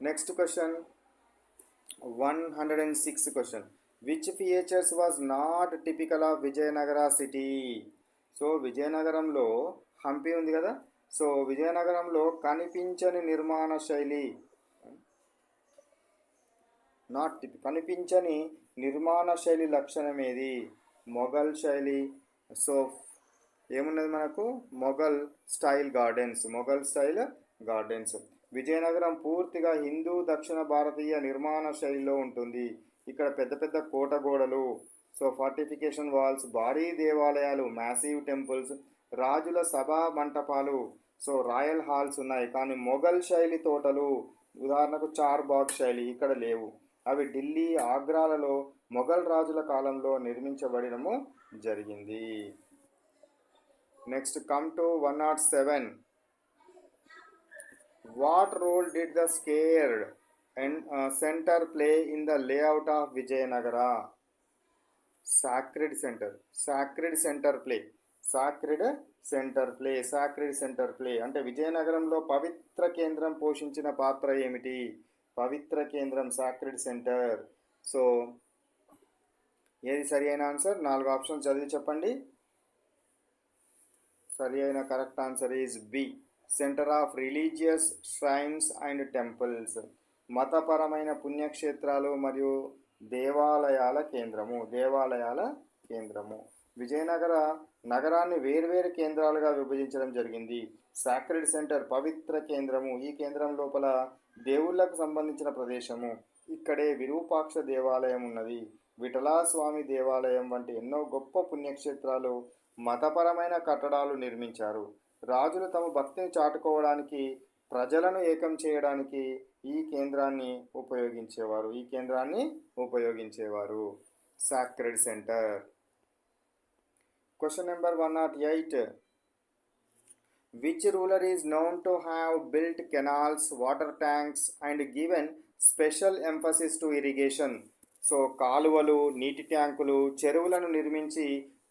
Next question 106 question. Which features was not typical of Vijayanagara city? So విజయనగరంలో హంపి ఉంది కదా, so విజయనగరంలో కనిపించని నిర్మాణ శైలి, కనిపించని నిర్మాణ శైలి లక్షణం ఏది? మొఘల్ శైలి. సో ఏమున్నది మనకు? Mughal style gardens. విజయనగరం పూర్తిగా హిందూ దక్షిణ భారతీయ నిర్మాణ శైలిలో ఉంటుంది. ఇక్కడ పెద్ద పెద్ద కోట గోడలు, సో ఫార్టిఫికేషన్ వాల్స్, భారీ దేవాలయాలు, మ్యాసివ్ టెంపుల్స్, రాజుల సభా మంటపాలు, సో రాయల్ హాల్స్ ఉన్నాయి. కానీ మొఘల్ శైలి తోటలు, ఉదాహరణకు చార్బాగ్ శైలి ఇక్కడ లేవు. అవి ఢిల్లీ, ఆగ్రాలలో మొఘల్ రాజుల కాలంలో నిర్మించబడము జరిగింది. Next come to 107. What role did the sacred and center play in the layout of Vijayanagara? Sacred center play అంటే విజయనగరంలో పవిత్ర కేంద్రం పోషించిన పాత్ర ఏమిటి? పవిత్ర కేంద్రం, సాక్రిడ్ సెంటర్. సో ఏది సరి అయిన ఆన్సర్? 4 ఆప్షన్ చదివి చెప్పండి. సరి అయిన correct answer is B, centre of religious shrines and temples. మతపరమైన పుణ్యక్షేత్రాలు మరియు దేవాలయాల కేంద్రము. విజయనగర నగరాన్ని వేర్వేరు కేంద్రాలుగా విభజించడం జరిగింది. సాక్రెడ్ సెంటర్ పవిత్ర కేంద్రము, ఈ కేంద్రం లోపల దేవుళ్లకు సంబంధించిన ప్రదేశము. ఇక్కడే విరూపాక్ష దేవాలయం ఉన్నది, విఠలాస్వామి దేవాలయం వంటి ఎన్నో గొప్ప పుణ్యక్షేత్రాలు, మతపరమైన కట్టడాలు నిర్మించారు. రాజులు తమ భక్తిని చాటుకోవడానికి, ప్రజలను ఏకం చేయడానికి ఈ కేంద్రాన్ని ఉపయోగించేవారు. Sacred centre. Question number 108. Which ruler is known to have built canals, water tanks and given special emphasis to irrigation? So కాలువలు, నీటి ట్యాంకులు, చెరువులను నిర్మించి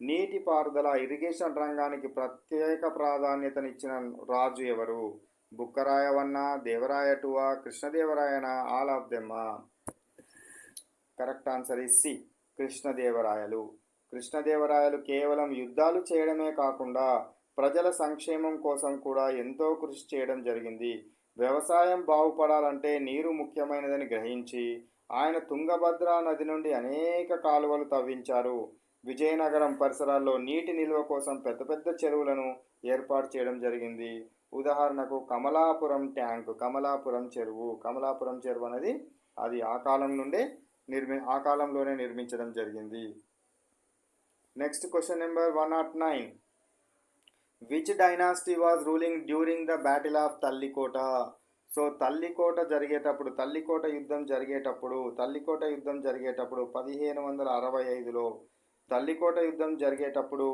నీటిపారుదల, ఇరిగేషన్ రంగానికి ప్రత్యేక ప్రాధాన్యతనిచ్చిన రాజు ఎవరు? బుక్కరాయవన్న, దేవరాయ టువా, కృష్ణదేవరాయన, all of them? Correct answer is C, Krishnadevarayalu కేవలం యుద్ధాలు చేయడమే కాకుండా ప్రజల సంక్షేమం కోసం కూడా ఎంతో కృషి చేయడం జరిగింది. వ్యవసాయం బాగుపడాలంటే నీరు ముఖ్యమైనదని గ్రహించి ఆయన తుంగభద్ర నది నుండి అనేక కాలువలు తవ్వించారు. విజయనగరం పరిసరాల్లో నీటి నిల్వ కోసం పెద్ద పెద్ద చెరువులను ఏర్పాటు చేయడం జరిగింది. ఉదాహరణకు కమలాపురం ట్యాంక్, కమలాపురం చెరువు అనేది అది ఆ కాలంలోనే నిర్మించడం జరిగింది. Next question number 109. Which dynasty was ruling during the battle of Talikota? So Talikota యుద్ధం జరిగేటప్పుడు 1565లో తల్లికోట యుద్ధం జరిగేటప్పుడు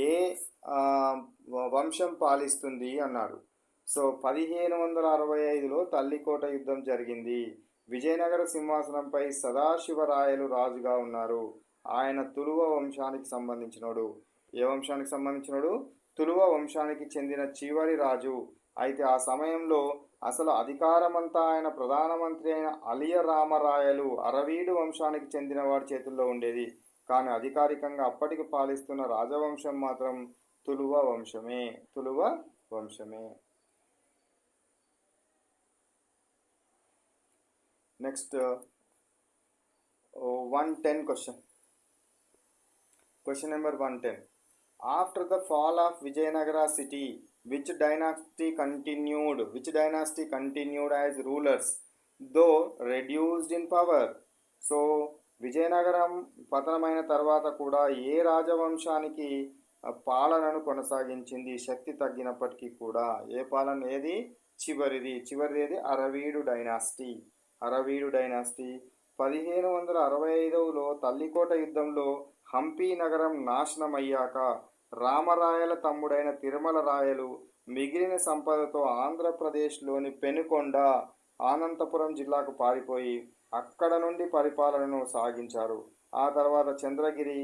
ఏ వంశం పాలిస్తుంది అన్నాడు. సో 1565లో తల్లికోట యుద్ధం జరిగింది. విజయనగర సింహాసనంపై సదాశివరాయలు రాజుగా ఉన్నారు. ఆయన తులువ వంశానికి సంబంధించినోడు. ఏ వంశానికి సంబంధించినోడు? తులువ వంశానికి చెందిన చివరి రాజు. అయితే ఆ సమయంలో అసలు అధికారమంతా ఆయన ప్రధానమంత్రి అయిన అలియ రామరాయలు అరవీడు వంశానికి చెందిన వాడి చేతుల్లో ఉండేది. కానీ అధికారికంగా అప్పటికి పాలిస్తున్న రాజవంశం మాత్రం తులువ వంశమే. Next 110 question number 110. After the fall of Vijayanagara city, which dynasty continued as rulers, though reduced in power? So Vijayanagaram పతనమైన తర్వాత కూడా ఏ రాజవంశానికి పాలనను కొనసాగించింది శక్తి తగ్గినప్పటికీ కూడా? ఏ పాలన ఏది? చివరిది అరవీడు డైనాసిటీ. 1565లో తల్లికోట యుద్ధంలో హంపి నగరం నాశనమయ్యాక రామరాయల తమ్ముడైన తిరుమల రాయలు మిగిలిన సంపదతో ఆంధ్రప్రదేశ్లోని పెనుకొండ, అనంతపురం జిల్లాకు పారిపోయి అక్కడ నుండి పరిపాలనను సాగించారు. ఆ తర్వాత చంద్రగిరి,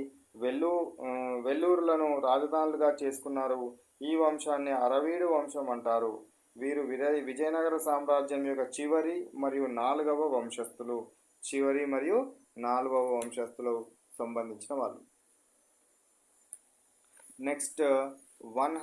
వెల్లూరులను రాజధానులుగా చేసుకున్నారు. ఈ వంశాన్ని అరవీడు వంశం అంటారు. వీరు విజయనగర సామ్రాజ్యం యొక్క చివరి మరియు నాలుగవ వంశస్థులు. చివరి మరియు నాలుగవ వంశస్థులు సంబంధించిన వాళ్ళు. నెక్స్ట్ 100